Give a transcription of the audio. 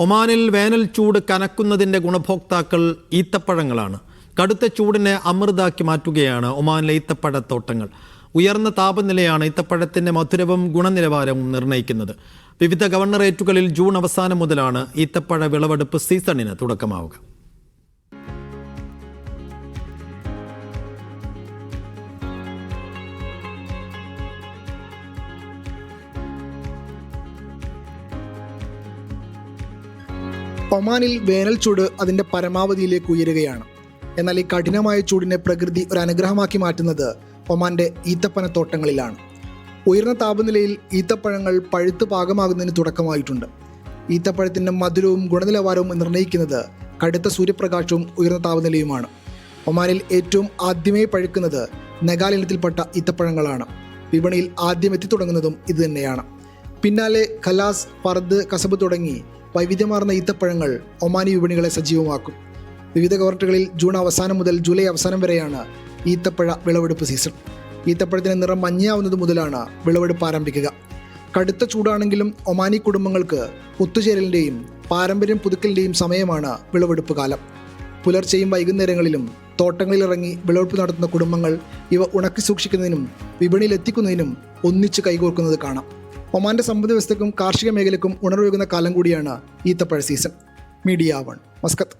ഒമാനിൽ വേനൽ ചൂട് കനക്കുന്നതിൻ്റെ ഗുണഭോക്താക്കൾ ഈത്തപ്പഴങ്ങളാണ്. കടുത്ത ചൂടിനെ അമൃതാക്കി മാറ്റുകയാണ് ഒമാനിലെ ഈത്തപ്പഴത്തോട്ടങ്ങൾ. ഉയർന്ന താപനിലയാണ് ഈത്തപ്പഴത്തിൻ്റെ മധുരവും ഗുണനിലവാരവും നിർണ്ണയിക്കുന്നത്. വിവിധ ഗവർണറേറ്റുകളിൽ ജൂൺ അവസാനം മുതലാണ് ഈത്തപ്പഴ വിളവെടുപ്പ് സീസണിന് തുടക്കമാവുക. ഒമാനിൽ വേനൽ ചൂട് അതിൻ്റെ പരമാവധിയിലേക്ക് ഉയരുകയാണ്. എന്നാൽ ഈ കഠിനമായ ചൂടിനെ പ്രകൃതി ഒരു അനുഗ്രഹമാക്കി മാറ്റുന്നത് ഒമാൻ്റെ ഈത്തപ്പനത്തോട്ടങ്ങളിലാണ്. ഉയർന്ന താപനിലയിൽ ഈത്തപ്പഴങ്ങൾ പഴുത്ത് പാകമാകുന്നതിന് തുടക്കമായിട്ടുണ്ട്. ഈത്തപ്പഴത്തിൻ്റെ മധുരവും ഗുണനിലവാരവും നിർണ്ണയിക്കുന്നത് കടുത്ത സൂര്യപ്രകാശവും ഉയർന്ന താപനിലയുമാണ്. ഒമാനിൽ ഏറ്റവും ആദ്യമേ പഴുക്കുന്നത് നഗാൽ ഇനത്തിൽപ്പെട്ട ഈത്തപ്പഴങ്ങളാണ്. വിപണിയിൽ ആദ്യം എത്തിത്തുടങ്ങുന്നതും ഇതുതന്നെയാണ്. പിന്നാലെ ഖലാസ്, ഫർദ്, കസബ് തുടങ്ങി വൈവിധ്യമാർന്ന ഈത്തപ്പഴങ്ങൾ ഒമാനി വിപണികളെ സജീവമാക്കും. വിവിധ ഗവർണറുകളിൽ ജൂൺ അവസാനം മുതൽ ജൂലൈ അവസാനം വരെയാണ് ഈത്തപ്പഴ വിളവെടുപ്പ് സീസൺ. ഈത്തപ്പഴത്തിന് നിറം മഞ്ഞയാവുന്നത് മുതലാണ് വിളവെടുപ്പ് ആരംഭിക്കുക. കടുത്ത ചൂടാണെങ്കിലും ഒമാനി കുടുംബങ്ങൾക്ക് ഒത്തുചേരലിൻ്റെയും പാരമ്പര്യം പുതുക്കലിൻ്റെയും സമയമാണ് വിളവെടുപ്പ് കാലം. പുലർച്ചെയും വൈകുന്നേരങ്ങളിലും തോട്ടങ്ങളിലിറങ്ങി വിളവെടുപ്പ് നടത്തുന്ന കുടുംബങ്ങൾ ഇവ ഉണക്കി സൂക്ഷിക്കുന്നതിനും വിപണിയിൽ എത്തിക്കുന്നതിനും ഒന്നിച്ച് കൈകോർക്കുന്നത് കാണാം. ഒമാൻ്റെ സമ്പദ് വ്യവസ്ഥയ്ക്കും കാർഷിക മേഖലയ്ക്കും ഉണർവേകുന്ന കാലം കൂടിയാണ് ഈത്തപ്പഴ സീസൺ. Media 1, Muscat.